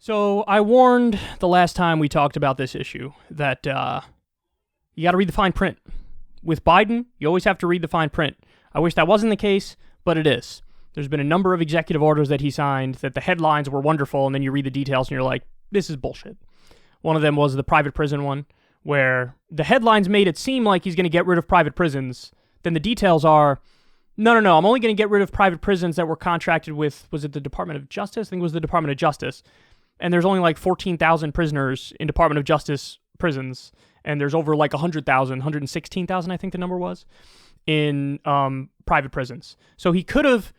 So I warned the last time we talked about this issue that you got to read the fine print. With Biden, you always have to read the fine print. I wish that wasn't the case, but it is. There's been a number of executive orders that he signed that the headlines were wonderful, and then you read the details and you're like, this is bullshit. One of them was the private prison one, where the headlines made it seem like he's going to get rid of private prisons. Then the details are, no, I'm only going to get rid of private prisons that were contracted with, was it the Department of Justice? I think it was the Department of Justice. And there's only like 14,000 prisoners in Department of Justice prisons, and there's over like 100,000, 116,000, I think the number was, in private prisons. So he could have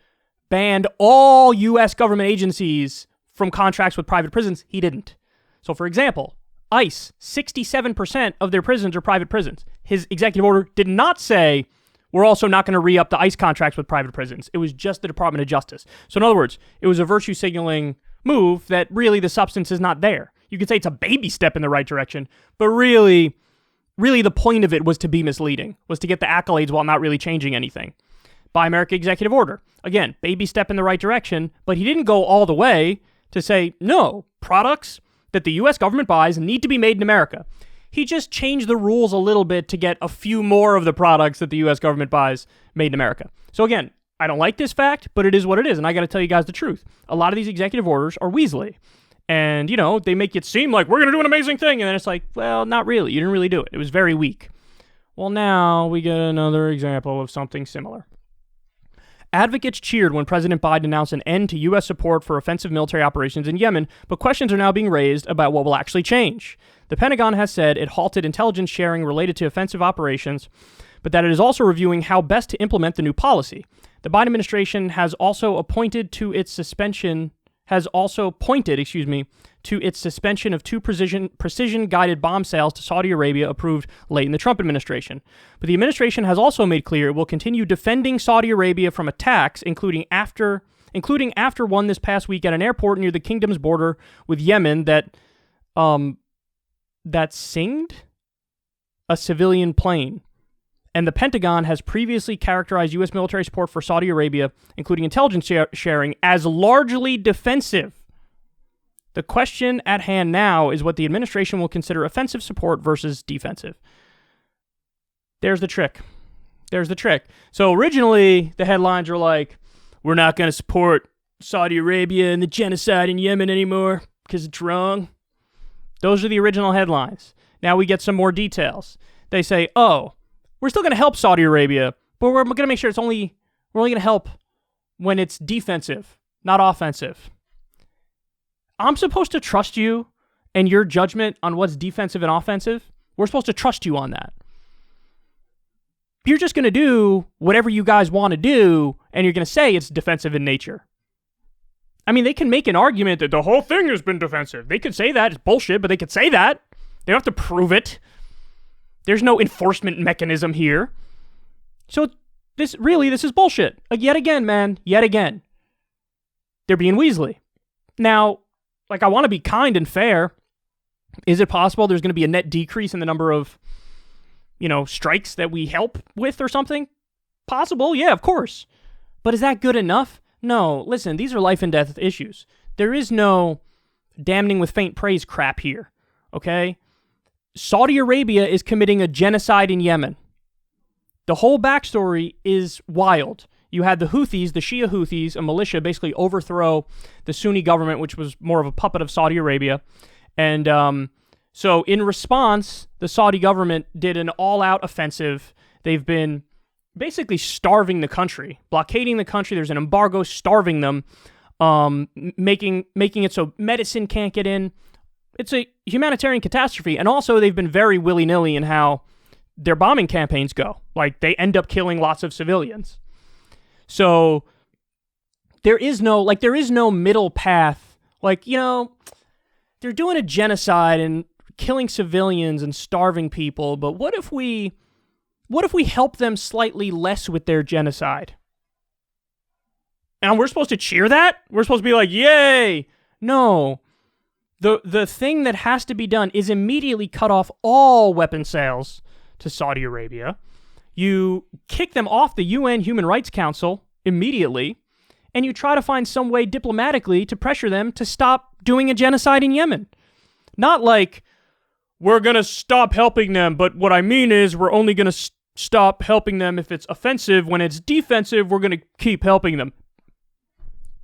banned all U.S. government agencies from contracts with private prisons. He didn't. So for example, ICE, 67% of their prisons are private prisons. His executive order did not say, we're also not going to re-up the ICE contracts with private prisons. It was just the Department of Justice. So in other words, it was a virtue signaling move that really the substance is not there. You could say it's a baby step in the right direction, but really the point of it was to be misleading, was to get the accolades while not really changing anything. Buy America executive order. Again, baby step in the right direction, but he didn't go all the way to say, no, products that the U.S. government buys need to be made in America. He just changed the rules a little bit to get a few more of the products that the U.S. government buys made in America. So again, I don't like this fact, but it is what it is, and I got to tell you guys the truth. A lot of these executive orders are weaselly, and, you know, they make it seem like we're going to do an amazing thing, and then it's like, well, not really. You didn't really do it. It was very weak. Well, now we get another example of something similar. Advocates cheered when President Biden announced an end to U.S. support for offensive military operations in Yemen, but questions are now being raised about what will actually change. The Pentagon has said it halted intelligence sharing related to offensive operations, but that it is also reviewing how best to implement the new policy. The Biden administration has also pointed to its suspension of two precision-guided bomb sales to Saudi Arabia approved late in the Trump administration. But the administration has also made clear it will continue defending Saudi Arabia from attacks, including after one this past week at an airport near the kingdom's border with Yemen that singed a civilian plane. And the Pentagon has previously characterized U.S. military support for Saudi Arabia, including intelligence sharing, as largely defensive. The question at hand now is what the administration will consider offensive support versus defensive. There's the trick. So originally, the headlines were like, we're not going to support Saudi Arabia and the genocide in Yemen anymore because it's wrong. Those are the original headlines. Now we get some more details. They say, we're still going to help Saudi Arabia, but we're going to make sure we're only going to help when it's defensive, not offensive. I'm supposed to trust you and your judgment on what's defensive and offensive. We're supposed to trust you on that. You're just going to do whatever you guys want to do, and you're going to say it's defensive in nature. I mean, they can make an argument that the whole thing has been defensive. They could say that. It's bullshit, but they could say that. They don't have to prove it. There's no enforcement mechanism here. So this is bullshit. Yet again, man. Yet again. They're being weaselly. Now, I want to be kind and fair. Is it possible there's going to be a net decrease in the number of, strikes that we help with or something? Possible, yeah, of course. But is that good enough? No, listen, these are life and death issues. There is no damning with faint praise crap here, okay? Saudi Arabia is committing a genocide in Yemen. The whole backstory is wild. You had the Houthis, the Shia Houthis, a militia, basically overthrow the Sunni government, which was more of a puppet of Saudi Arabia. And so in response, the Saudi government did an all-out offensive. They've been basically starving the country, blockading the country. There's an embargo starving them, making it so medicine can't get in. It's a humanitarian catastrophe. And also, they've been very willy-nilly in how their bombing campaigns go. They end up killing lots of civilians. So there is no middle path. They're doing a genocide and killing civilians and starving people, but what if we help them slightly less with their genocide? And we're supposed to cheer that? We're supposed to be like, yay! No. The thing that has to be done is immediately cut off all weapon sales to Saudi Arabia. You kick them off the UN Human Rights Council immediately, and you try to find some way diplomatically to pressure them to stop doing a genocide in Yemen. Not like, we're going to stop helping them, but what I mean is we're only going to stop helping them if it's offensive. When it's defensive, we're going to keep helping them.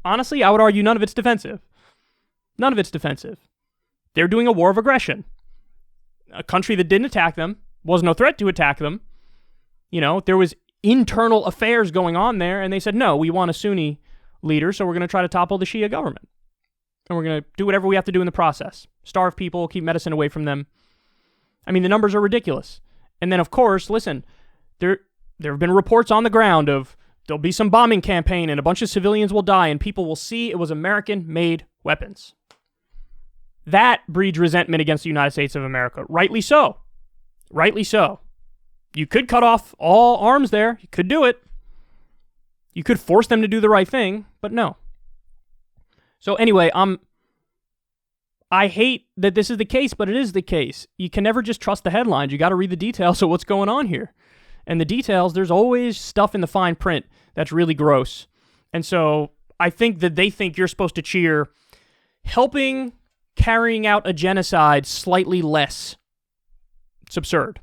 Honestly, I would argue none of it's defensive. None of it's defensive. They're doing a war of aggression. A country that didn't attack them, was no threat to attack them. You know, there was internal affairs going on there, and they said, no, we want a Sunni leader, so we're going to try to topple the Shia government. And we're going to do whatever we have to do in the process. Starve people, keep medicine away from them. I mean, the numbers are ridiculous. And then, of course, listen, there have been reports on the ground of there'll be some bombing campaign and a bunch of civilians will die and people will see it was American-made weapons. That breeds resentment against the United States of America. Rightly so. Rightly so. You could cut off all arms there. You could do it. You could force them to do the right thing, but no. So anyway, I hate that this is the case, but it is the case. You can never just trust the headlines. You got to read the details of what's going on here. And the details, there's always stuff in the fine print that's really gross. And so I think that they think you're supposed to cheer helping carrying out a genocide slightly less. It's absurd.